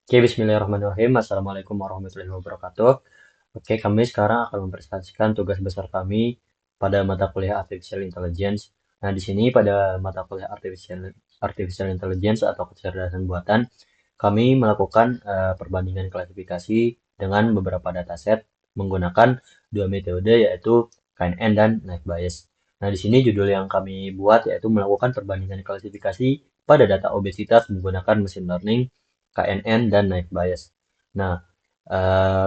Oke, bismillahirrahmanirrahim. Assalamualaikum warahmatullahi wabarakatuh. Oke, kami sekarang akan mempresentasikan tugas besar kami pada mata kuliah Artificial Intelligence. Nah, di sini pada mata kuliah Artificial Intelligence atau kecerdasan buatan, kami melakukan perbandingan klasifikasi dengan beberapa dataset menggunakan dua metode yaitu KNN dan Naive Bayes. Nah, di sini judul yang kami buat yaitu melakukan perbandingan klasifikasi pada data obesitas menggunakan machine learning, KNN, dan Naive Bayes. Nah,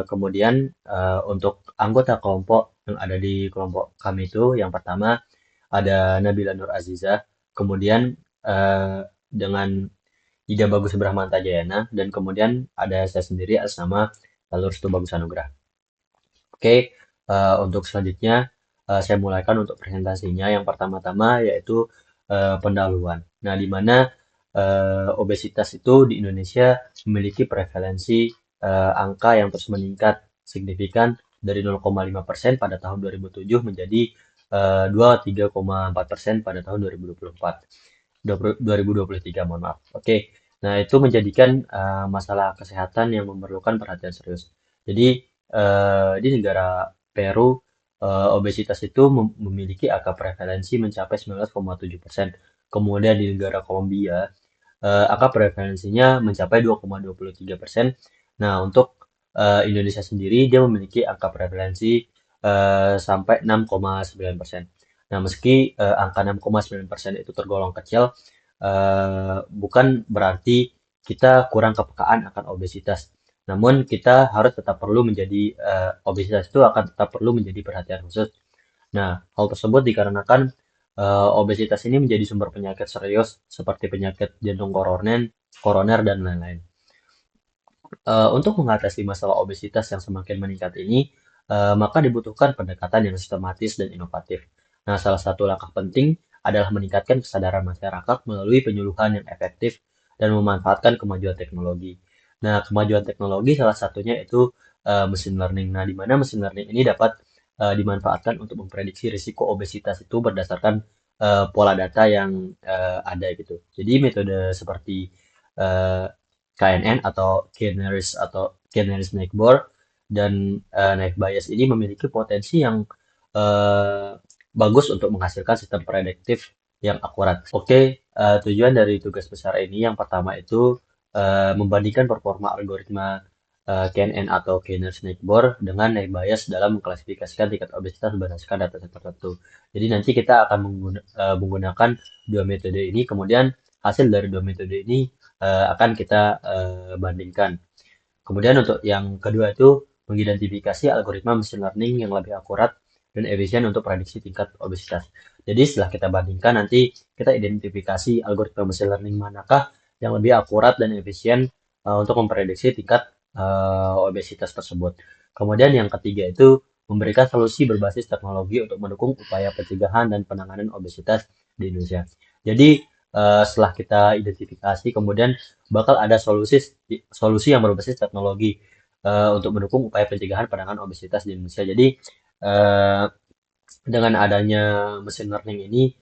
kemudian untuk anggota kelompok yang ada di kelompok kami itu, yang pertama ada Nabila Nur Azizah, kemudian dengan Ida Bagus Brahmanta Jayana, dan kemudian ada saya sendiri atas nama Lurstu Bagus Anugrah. Oke, untuk selanjutnya saya mulaikan untuk presentasinya. Yang pertama-tama yaitu pendahuluan. Nah, di mana obesitas itu di Indonesia memiliki prevalensi angka yang terus meningkat signifikan dari 0,5% pada tahun 2007 menjadi 23,4% pada tahun 2024. 2023, mohon maaf. Oke, nah itu menjadikan masalah kesehatan yang memerlukan perhatian serius. Jadi di negara Peru obesitas itu memiliki angka prevalensi mencapai 19,7%. Kemudian di negara Kolombia angka prevalensinya mencapai 2,23%. Nah, untuk Indonesia sendiri dia memiliki angka prevalensi sampai 6,9%. Nah, meski angka 6,9% itu tergolong kecil, bukan berarti kita kurang kepekaan akan obesitas. Namun kita harus tetap perlu menjadi obesitas itu akan tetap perlu menjadi perhatian khusus. Nah, hal tersebut dikarenakan obesitas ini menjadi sumber penyakit serius seperti penyakit jantung koroner dan lain-lain. Untuk mengatasi masalah obesitas yang semakin meningkat ini, maka dibutuhkan pendekatan yang sistematis dan inovatif. Nah, salah satu langkah penting adalah meningkatkan kesadaran masyarakat melalui penyuluhan yang efektif dan memanfaatkan kemajuan teknologi. Nah, kemajuan teknologi salah satunya itu machine learning. Nah, di mana machine learning ini dapat dimanfaatkan untuk memprediksi risiko obesitas itu berdasarkan pola data yang ada gitu. Jadi metode seperti eh, KNN atau Canary Snakebore dan Naive Bayes ini memiliki potensi yang eh, bagus untuk menghasilkan sistem prediktif yang akurat. Oke, tujuan dari tugas besar ini yang pertama itu membandingkan performa algoritma KNN atau Canary Snakebore dengan Naive Bayes dalam mengklasifikasikan tingkat obesitas berdasarkan data tertentu. Jadi nanti kita akan menggunakan dua metode ini, kemudian hasil dari dua metode ini akan kita bandingkan. Kemudian untuk yang kedua itu mengidentifikasi algoritma machine learning yang lebih akurat dan efisien untuk prediksi tingkat obesitas. Jadi setelah kita bandingkan nanti kita identifikasi algoritma machine learning manakah yang lebih akurat dan efisien untuk memprediksi tingkat obesitas tersebut. Kemudian yang ketiga itu memberikan solusi berbasis teknologi untuk mendukung upaya pencegahan dan penanganan obesitas di Indonesia. Jadi setelah kita identifikasi, kemudian bakal ada solusi yang berbasis teknologi untuk mendukung upaya pencegahan penanganan obesitas di Indonesia. Jadi eh, dengan adanya mesin learning ini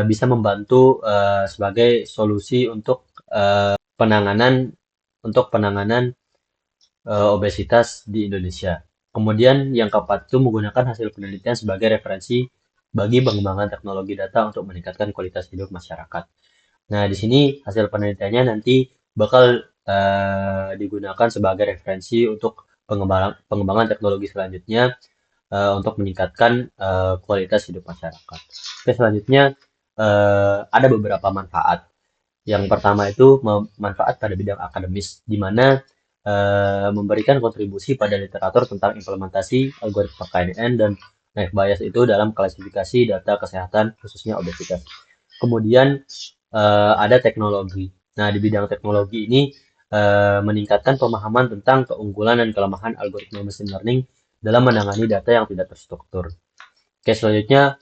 bisa membantu sebagai solusi penanganan untuk penanganan obesitas di Indonesia. Kemudian yang keempat itu menggunakan hasil penelitian sebagai referensi bagi pengembangan teknologi data untuk meningkatkan kualitas hidup masyarakat. Nah, di sini hasil penelitiannya nanti bakal digunakan sebagai referensi untuk pengembangan teknologi selanjutnya untuk meningkatkan kualitas hidup masyarakat. Oke, selanjutnya ada beberapa manfaat. Yang pertama itu manfaat pada bidang akademis, di mana memberikan kontribusi pada literatur tentang implementasi algoritma KNN dan Naive Bayes itu dalam klasifikasi data kesehatan khususnya obesitas. Kemudian ada teknologi. Nah, di bidang teknologi ini meningkatkan pemahaman tentang keunggulan dan kelemahan algoritma machine learning dalam menangani data yang tidak terstruktur. Oke, selanjutnya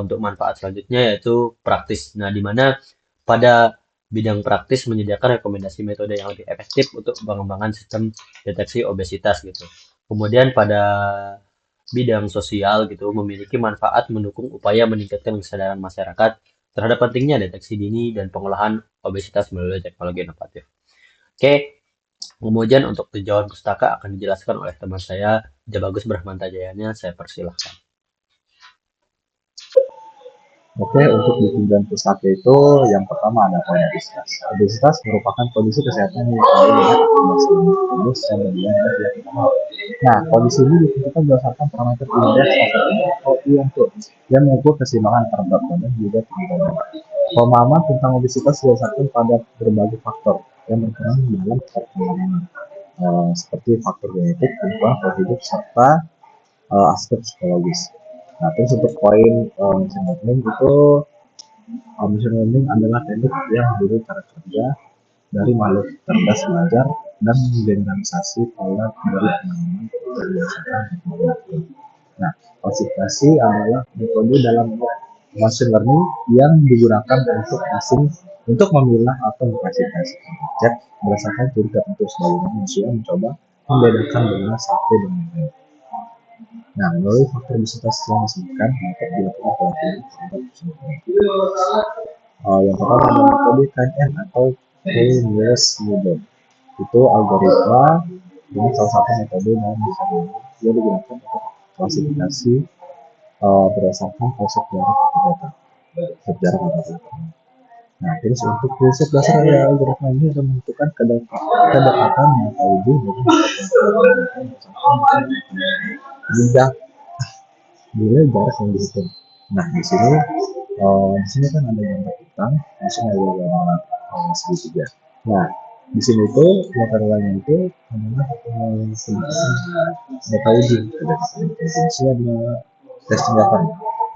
untuk manfaat selanjutnya yaitu praktis. Nah, di mana pada bidang praktis menyediakan rekomendasi metode yang lebih efektif untuk pengembangan sistem deteksi obesitas gitu. Kemudian pada bidang sosial gitu memiliki manfaat mendukung upaya meningkatkan kesadaran masyarakat terhadap pentingnya deteksi dini dan pengolahan obesitas melalui teknologi inovatif. Oke, Kemudian untuk tinjauan pustaka akan dijelaskan oleh teman saya, Jabagus Brahmantajayanya. Saya persilahkan. Oke, untuk di tunjangan pustaka itu yang pertama ada obesitas. Obesitas merupakan kondisi kesehatan yang terkait dengan akumulasi tubuh dan bagian yang tidak dikenal. Nah, kondisi ini ditentukan berdasarkan parameter indeks atau IMT yang mengukur keseimbangan antara berat badan juga tinggi badan. Pemahaman tentang obesitas didasarkan pada berbagai faktor yang berperan dalam perkembangan, seperti faktor genetik, lingkungan, pola hidup, serta aspek psikologis. Nah, terus untuk poin machine learning itu, machine learning adalah teknik yang meniru cara kerja dari makhluk cerdas belajar dan menggeneralisasi pola dari pengalaman berdasarkan teknologi. Nah, klasifikasi adalah metode dalam machine learning yang digunakan untuk memilah atau mengklasifikasikan objek berdasarkan ciri tertentu sebagaimana manusia mencoba membedakan mana satu dengan lain. Nah, melalui faktor obesitas yang disebutkan, maka dilakukan pelatihan terhadap semua. Yang pertama ada metode KNN atau K-nearest neighbor. Itu algoritma, ini salah satu metode dalam desain ini yang digunakan untuk klasifikasi berdasarkan konsep jarak atau data. Konsep jarak atau data. Nah, terus untuk prinsip dasar dari algoritma ini akan menentukan kedekatan data uji dengan mudah nilai jarak yang dihitung. Nah, di sini kan ada gambar hitam, di sini ada gambar segitiga. Nah, di sini itu latarnya itu adalah data uji. Di sini ada testing data.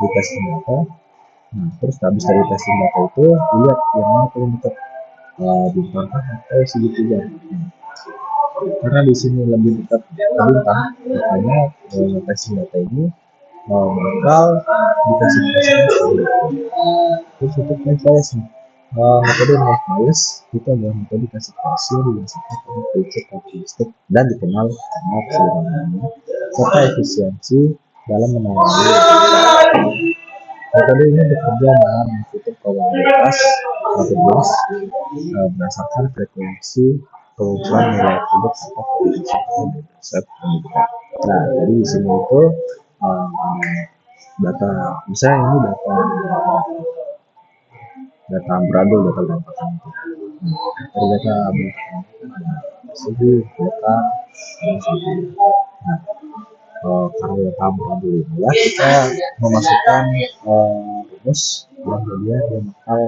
Di testing data, nah terus habis dari testing data itu lihat yang mana paling dekat, bintang atau segitiga. Karena di sini lebih dekat ke bintang, makanya testing data ini bakal dikasih kasih. Terus untuk net bias nih, metode net bias itu adalah metode klasifikasi yang didasarkan pada prinsip karakteristik dan dikenal karena keseluruhannya serta efisiensi dalam menangani. Metode ini bekerja dengan mengikuti probabilitas berdasarkan frekuensi kemunculan nilai produk atau kondisi set pendidikan. Nah, jadi di sini itu uh, data, misalnya ini data amburadul, data berantakan itu. Dari data berantakan itu kan ada segi data nah, karena data amburadul ini ya kita memasukkan rumus yang kemudian yang bakal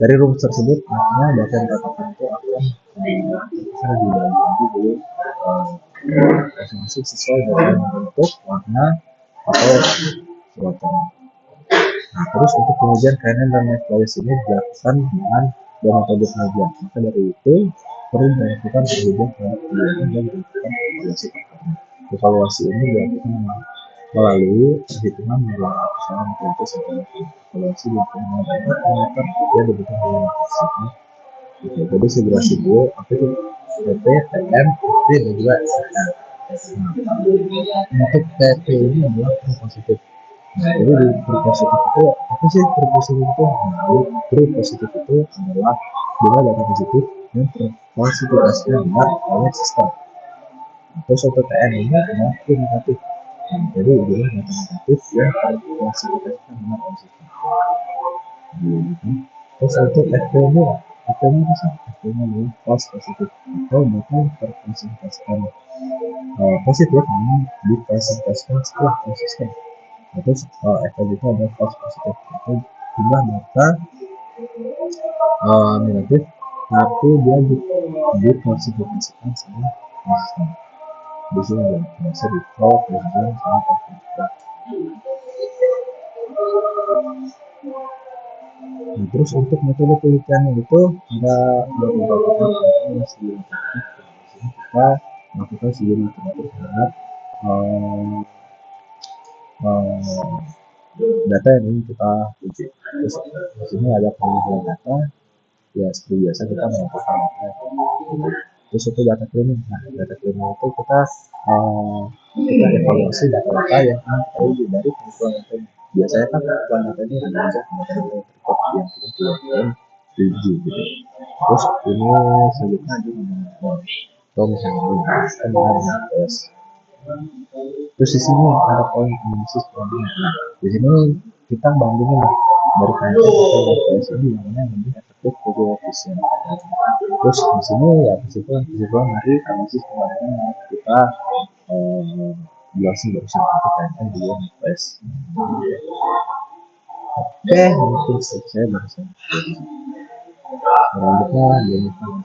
dari rumus tersebut artinya data yang dikatakan itu akan bisa dibagi dulu masing-masing sesuai dengan bentuk, warna, atau suatu. Nah, terus untuk pengujian KNN dan net bias ini dilakukan dengan dua metode pengujian. Maka dari itu perlu dilakukan pengujian terhadap pengujian dan dilakukan evaluasi faktornya. Evaluasi ini dilakukan melalui perhitungan nilai kesalahan matematis atau evaluasi dilakukan dengan parameter yang dibutuhkan dalam matriksnya. Oke, jadi simulasi dulu apa itu PP, PM, P, dan juga SM. Nah, untuk PP ini adalah positif. Nah, jadi di true positif itu apa sih true positif itu? Nah, true positif itu adalah bila data positif yang terklasifikasikan benar oleh sistem. Atau suatu TN ini adalah true negatif. Nah, jadi bila data negatif yang terklasifikasikan benar oleh sistem. Terus untuk FP ini, FP ini bisa FP ini adalah false positif atau data yang terklasifikasikan positif namun diklasifikasikan setelah konsisten. Terus efek itu ada false positif itu jumlah data negatif tapi dia diklasifikasikan sama konsisten. Di sini ada bisa di false konsisten sama konsisten. Nah, terus untuk metode penelitiannya itu ada beberapa yang harus dilakukan. Di sini kita melakukan sejumlah teratur terhadap uh, uh, data yang ingin kita uji. Terus di sini ada pengumpulan data, ya seperti biasa kita melakukan data. Terus itu data cleaning. Nah, data cleaning itu kita evaluasi data-data yang teruji dari pengumpulan data ini. Biasanya kan pengumpulan data ini ada aja data yang terkop yang kita keluarkan uji gitu. Terus ini selanjutnya aja atau misalnya kan dengan tes. Terus di sini ada poin analisis problem. Nah, di sini kita bandingin berkaitan dengan tes ini yang mana yang lebih efektif lebih efisien. Terus di sini ya kesimpulan dari analisis kemarin kita jelasin barusan itu kaitan dengan tes. Oke, mungkin selesai barusan. Selanjutnya dilanjutkan.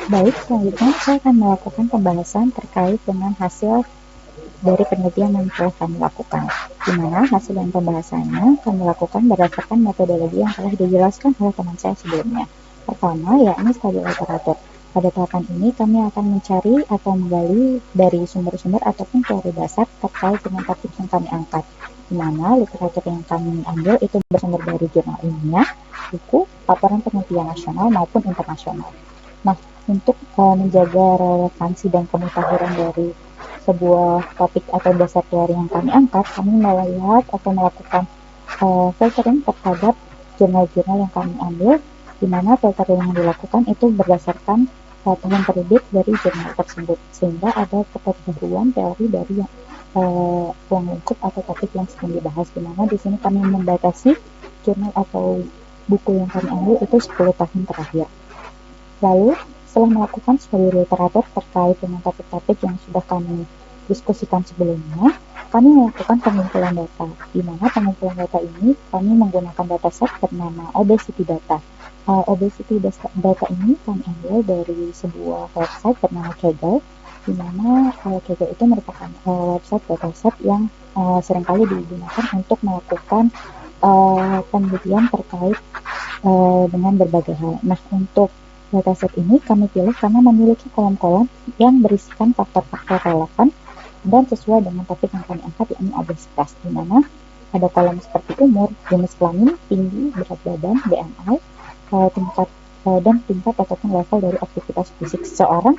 Baik, selanjutnya saya akan melakukan pembahasan terkait dengan hasil dari penelitian yang telah kami lakukan, di mana hasil dan pembahasannya kami lakukan berdasarkan metodologi yang telah dijelaskan oleh teman saya sebelumnya. Pertama, yakni studi literatur. Pada tahapan ini, kami akan mencari atau menggali dari sumber-sumber ataupun teori dasar terkait dengan topik yang kami angkat, di mana literatur yang kami ambil itu bersumber dari jurnal ilmiah, buku, laporan penelitian nasional maupun internasional. Nah, untuk menjaga relevansi dan kemutahiran dari sebuah topik atau dasar teori yang kami angkat, kami melihat atau melakukan filtering terhadap jurnal-jurnal yang kami ambil, di mana filtering yang dilakukan itu berdasarkan tahun terbit dari jurnal tersebut, sehingga ada keterbaruan teori dari ruang lingkup atau topik yang sedang dibahas, di mana di sini kami membatasi jurnal atau buku yang kami ambil itu 10 tahun terakhir. Lalu, setelah melakukan studi literatur terkait dengan topik-topik yang sudah kami diskusikan sebelumnya, kami melakukan pengumpulan data, di mana pengumpulan data ini kami menggunakan dataset bernama obesity data. Obesity data ini kami ambil dari sebuah website bernama Kaggle, di mana Kaggle itu merupakan website dataset yang seringkali digunakan untuk melakukan penelitian terkait dengan berbagai hal. Nah, untuk dataset ini kami pilih karena memiliki kolom-kolom yang berisikan faktor-faktor relevan dan sesuai dengan topik yang kami angkat, yakni obesitas, di mana ada kolom seperti umur, jenis kelamin, tinggi, berat badan, BMI, tingkat dan tingkat ataupun level dari aktivitas fisik seseorang,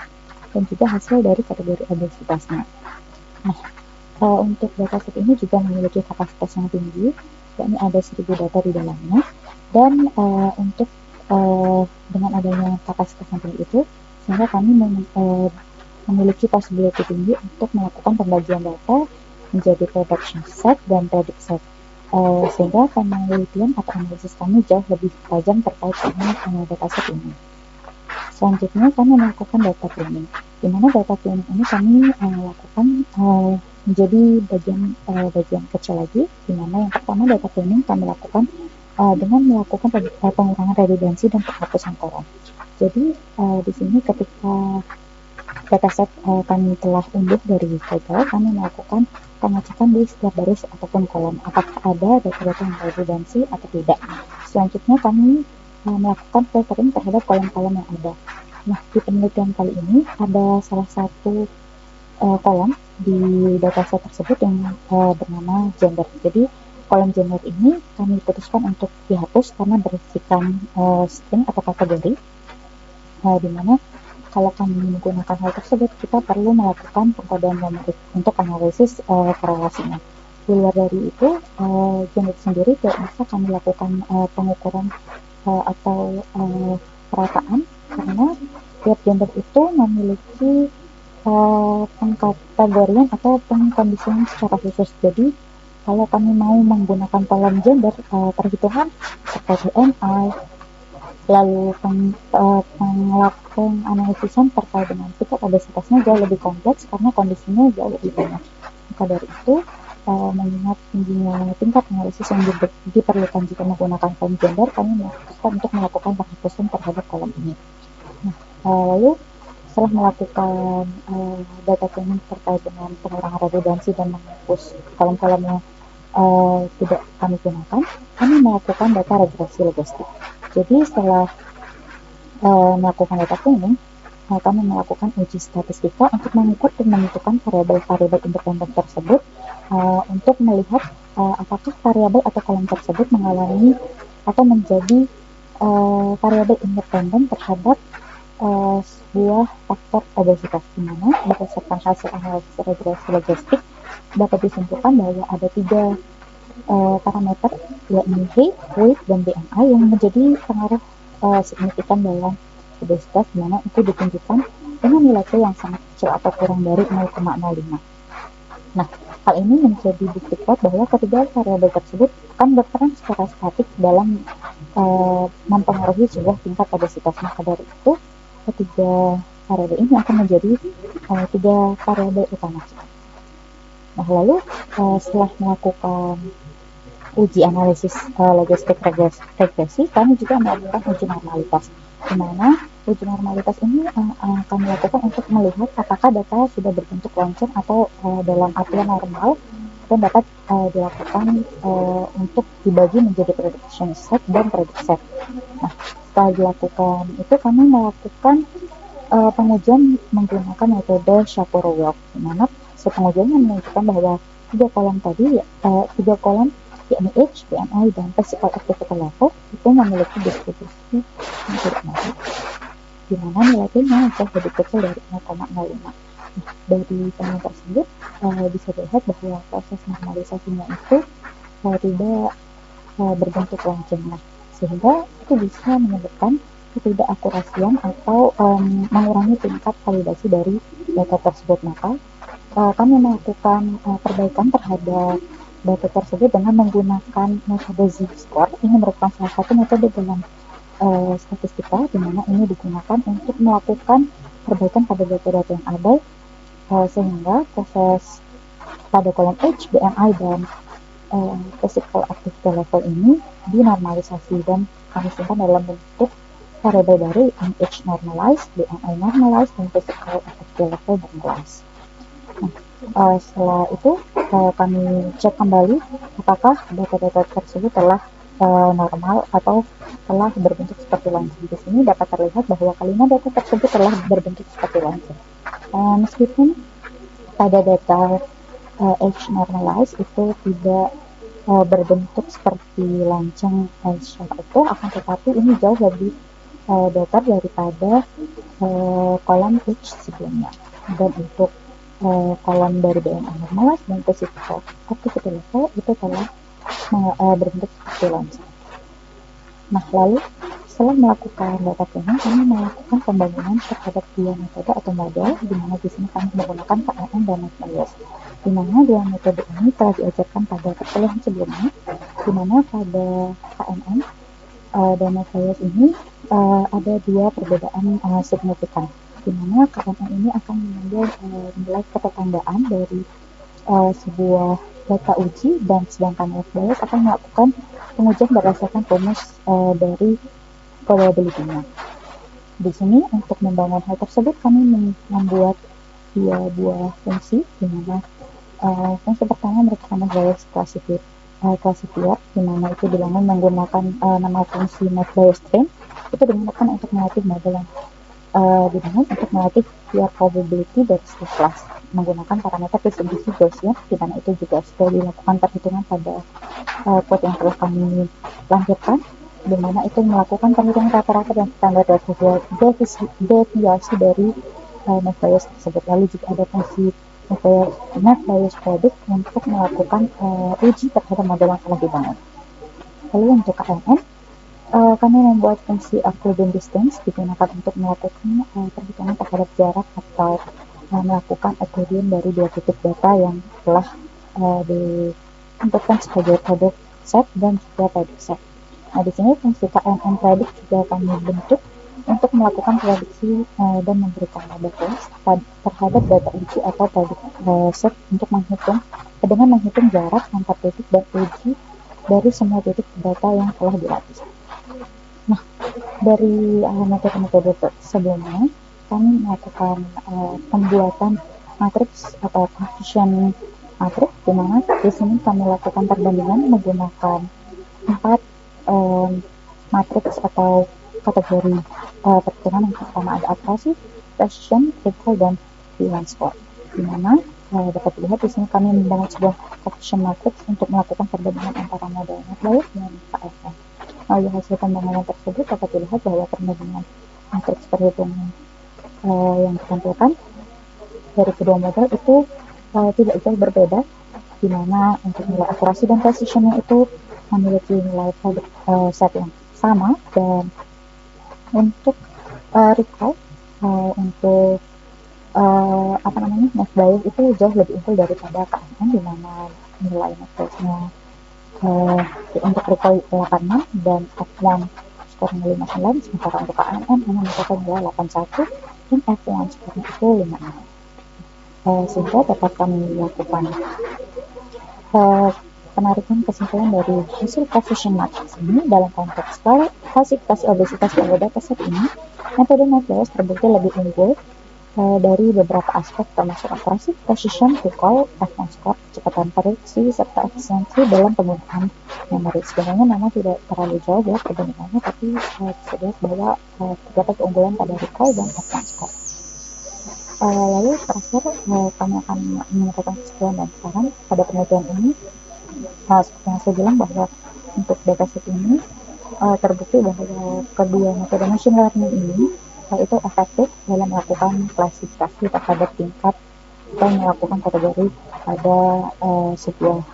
dan juga hasil dari kategori obesitasnya. Nah, untuk dataset ini juga memiliki kapasitas yang tinggi, yakni ada 1000 data di dalamnya, dan untuk dengan adanya kapasitas yang tinggi itu, sehingga kami memiliki possibility tinggi untuk melakukan pembagian data menjadi production set dan predict set, sehingga penelitian atau analisis kami jauh lebih tajam terkait dengan dataset ini. Selanjutnya kami melakukan data cleaning, di mana data cleaning ini kami lakukan menjadi bagian kecil lagi, di mana yang pertama data cleaning kami lakukan dengan melakukan pengurangan redundansi dan penghapusan kolom. Jadi di sini ketika dataset kami telah unduh dari Kaggle, kami melakukan pengecekan di setiap baris ataupun kolom apakah ada data-data yang redundansi atau tidak. Selanjutnya kami melakukan filtering terhadap kolom-kolom yang ada. Nah, di penelitian kali ini ada salah satu kolom di dataset tersebut yang bernama gender. Jadi kolom gender ini kami putuskan untuk dihapus karena berisikan string atau kategori, di mana kalau kami menggunakan hal tersebut kita perlu melakukan pengkodean numerik untuk analisis korelasinya. Di luar dari itu, gender sendiri tidak bisa kami lakukan pengukuran atau perataan, karena tiap gender itu memiliki pengkategorian atau pengkondisian secara khusus. Jadi kalau kami mau menggunakan kolom gender, perhitungan terkait BMI, lalu penganalisisan terkait dengan tingkat obesitasnya jauh lebih kompleks karena kondisinya jauh lebih banyak. Maka dari itu, mengingat tingginya tingkat analisis yang diperlukan jika menggunakan kolom gender, kami memutuskan untuk melakukan penghapusan terhadap kolom ini. Nah, lalu setelah melakukan data cleaning terkait dengan pengurangan redundansi dan menghapus kolom-kolom yang tidak kami gunakan, kami melakukan data regresi logistik. Jadi setelah melakukan data cleaning, kami melakukan uji statistika untuk mengukur dan menentukan variabel-variabel independen tersebut untuk melihat apakah variabel atau kolom tersebut mengalami atau menjadi variabel independen terhadap sebuah faktor obesitas, di mana berdasarkan hasil analisis regresi logistik dapat disimpulkan bahwa ada 3 parameter, yakni height, weight, dan BMI yang menjadi pengaruh signifikan dalam obesitas, di mana itu ditunjukkan dengan nilai P yang sangat kecil atau kurang dari 0,05. Nah, hal ini menjadi bukti kuat bahwa ketiga variabel tersebut akan berperan secara statik dalam mempengaruhi sebuah tingkat obesitas. Maka dari itu, ketiga variabel ini akan menjadi tiga variabel utama. Nah, lalu setelah melakukan uji analisis logistik regresi, kami juga melakukan uji normalitas, di mana uji normalitas ini akan dilakukan untuk melihat apakah data sudah berbentuk lonceng atau dalam artian normal, dan dapat dilakukan untuk dibagi menjadi prediction set dan predict set. Nah, setelah dilakukan itu, kami melakukan pengujian menggunakan metode Shapiro-Wilk, di mana pengujian menunjukkan bahwa tiga kolom yakni H, BMI, dan physical activity level itu memiliki distribusi yang tidak baik, di mana nilai P-nya jauh lebih kecil dari 0,05. Dari temuan tersebut bisa dilihat bahwa proses normalisasinya itu tidak berbentuk lonceng, sehingga itu bisa menyebabkan ketidakakurasian atau mengurangi tingkat validasi dari data tersebut. Maka kami melakukan perbaikan terhadap data tersebut dengan menggunakan metode Z-score. Ini merupakan salah satu metode dalam statistika, di mana ini digunakan untuk melakukan perbaikan pada data-data yang ada, sehingga proses pada kolom H, BMI, dan physical activity level ini dinormalisasi dan kami simpan dalam bentuk variabel baru yang H normalized, BMI normalized, dan physical activity level normalized. Nah, setelah itu kami cek kembali apakah data-data tersebut telah normal atau telah berbentuk seperti lonceng. Di sini dapat terlihat bahwa kali ini data tersebut telah berbentuk seperti lonceng. Meskipun pada data H normalized itu tidak berbentuk seperti lonceng secara utuh, akan tetapi ini jauh lebih datar daripada kolom H sebelumnya. Dan untuk kolom dari BMI normalized dan physical activity level itu telah berbentuk seperti lonceng. Nah, lalu setelah melakukan data cleaning, kami melakukan pembangunan terhadap dua metode atau model, di mana di sini kami menggunakan KNN dan NetBIOS, di mana dua metode ini telah diajarkan pada perkuliahan sebelumnya, di mana pada KNN dan NetBIOS ini ada dua perbedaan signifikan, di mana KNN ini akan mengambil nilai ketetandaan dari sebuah data uji, dan sedangkan NetBIOS akan melakukan pengujian berdasarkan rumus dari probability-nya. Di sini untuk membangun hal tersebut kami membuat dua buah fungsi, di mana fungsi pertama merupakan NetBIOS classifier, di mana itu dibangun menggunakan nama fungsi NetBIOS train. Itu digunakan untuk melatih model yang dibangun untuk melatih PR probability dari setiap kelas menggunakan parameter distribusi Gaussian, di mana itu juga sudah dilakukan perhitungan pada code yang telah kami lampirkan, di mana itu melakukan perhitungan rata-rata dan standar deviasi dari NetBIOS tersebut. Lalu juga ada fungsi NetBIOS predict untuk melakukan uji terhadap model yang telah dibangun. Lalu untuk KNN, kami membuat fungsi Euclidean distance digunakan untuk melakukan perhitungan terhadap jarak atau melakukan Euclidean dari dua titik data yang telah ditentukan sebagai predict set dan juga predict set. Nah, di sini fungsi KNN predict juga kami bentuk untuk melakukan prediksi dan memberikan label case terhadap data uji atau predict set untuk dengan menghitung jarak antar titik dan uji dari semua titik data yang telah dilatih. Nah, dari metode-metode sebelumnya, kami melakukan pembuatan matriks atau coefficient matriks, di mana di sini kami lakukan perbandingan menggunakan 4 matriks atau kategori perhitungan. Yang pertama ada akurasi, precision, recall, dan P1 score, di mana dapat dilihat di sini kami membangun sebuah coefficient matrix untuk melakukan perbandingan antara model NetBIOS dan KNN. Lalu hasil pembangunan tersebut dapat dilihat bahwa perbandingan matriks perhitungan yang ditampilkan dari kedua model itu tidak jauh berbeda, di mana untuk nilai akurasi dan precisionnya itu memiliki nilai set yang sama, dan untuk recall, untuk net bias itu jauh lebih unggul daripada KNN, di mana nilai net biasnya untuk recall 86 dan F1 skornya 59, sementara untuk KNN hanya mencapai nilai 81 dan F1 skornya itu 56. Sehingga dapat kami lakukan penarikan kesimpulan dari hasil precision matrix ini. Dalam konteks klasifikasi obesitas pada dataset ini, metode net bias terbukti lebih unggul dari beberapa aspek, termasuk akurasi precision, recall, F1 score, kecepatan prediksi, serta efisiensi dalam penggunaan memori. Sebenarnya memang tidak terlalu jauh ya perbandingannya, tapi bisa dilihat bahwa terdapat keunggulan pada recall dan F1 score. Lalu terakhir kami akan menyampaikan kesimpulan dan saran pada penelitian ini. Seperti yang saya bilang bahwa untuk dataset ini terbukti bahwa kedua metode machine learning ini itu efektif dalam melakukan klasifikasi terhadap tingkat atau melakukan kategori pada sebuah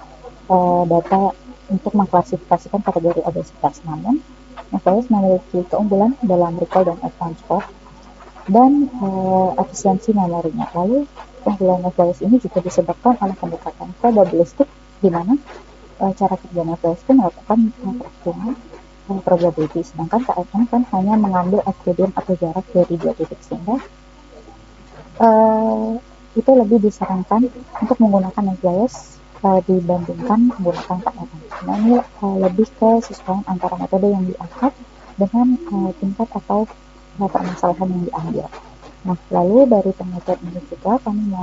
data untuk mengklasifikasikan kategori obesitas. Namun, Netflix memiliki keunggulan dalam recall dan F1 score dan efisiensi memorinya. Lalu, keunggulan Netflix ini juga disebabkan oleh pendekatan probabilistik, di mana cara kerja Netflix itu melakukan perhitungan probability, sedangkan KNN kan hanya mengambil equilibrium atau jarak dari dua titik, sehingga itu lebih disarankan untuk menggunakan net bias dibandingkan menggunakan KNN. Nah, ini lebih ke sesuaian antara metode yang diangkat dengan tingkat atau permasalahan yang diambil. Nah, lalu dari penelitian ini juga kami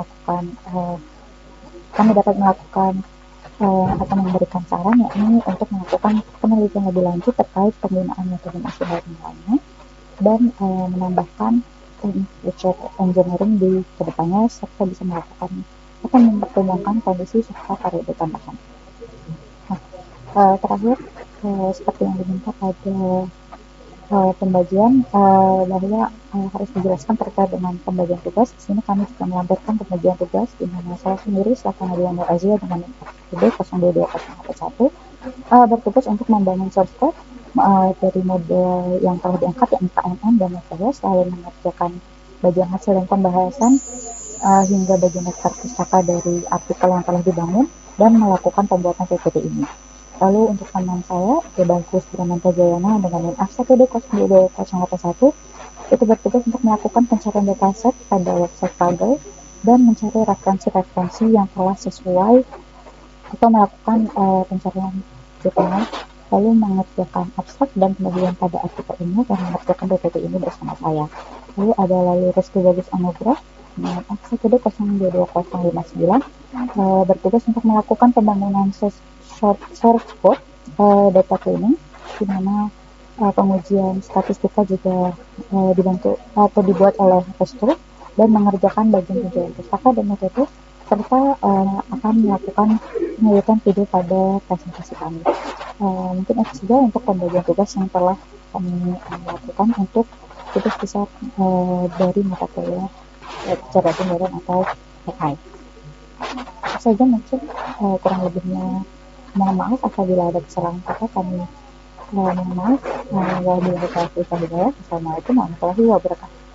dapat melakukan atau memberikan saran, yakni untuk melakukan penelitian lebih lanjut terkait penggunaan metode machine learning lainnya dan menambahkan teknik feature engineering di kedepannya, serta bisa melakukan atau mempertimbangkan kondisi serta variabel tambahan. Nah, terakhir seperti yang diminta pada pembagian, bahwa harus dijelaskan terkait dengan pembagian tugas. Di sini kami juga melampirkan pembagian tugas, di mana saya sendiri selaku Nadia Nur Azia dengan FTD 022041 bertugas untuk membangun source code dari model yang telah diangkat, yakni KNN dan Methodus, lalu mengerjakan bagian hasil dan pembahasan hingga bagian daftar pustaka dari artikel yang telah dibangun dan melakukan pembuatan PPT ini. Lalu untuk teman saya, Bagus Bramanta Jayana dengan NIM F1D022081 itu bertugas untuk melakukan pencarian dataset pada website Kaggle dan mencari referensi-referensi yang telah sesuai atau melakukan pencarian jurnal, lalu mengerjakan abstrak dan pembagian pada artikel ini dan mengerjakan PPT ini bersama saya. Lalu ada Rizky Bagus Anugrah dengan F1D022059 bertugas untuk melakukan pembangunan source code data cleaning, di mana pengujian statistika juga dibantu atau dibuat oleh Restu, dan mengerjakan bagian penjualan pustaka dan metode, serta akan melakukan penelitian video pada presentasi kami. Mungkin itu saja untuk pembagian tugas yang telah kami lakukan untuk tugas besar dari mata kuliah kecerdasan modern atau AI. Itu saja mungkin, kurang lebihnya mohon maaf apabila ada kesalahan kata. Kami mohon maaf. Wabillahi taufiq wal hidayah. Wassalamualaikum warahmatullahi wabarakatuh.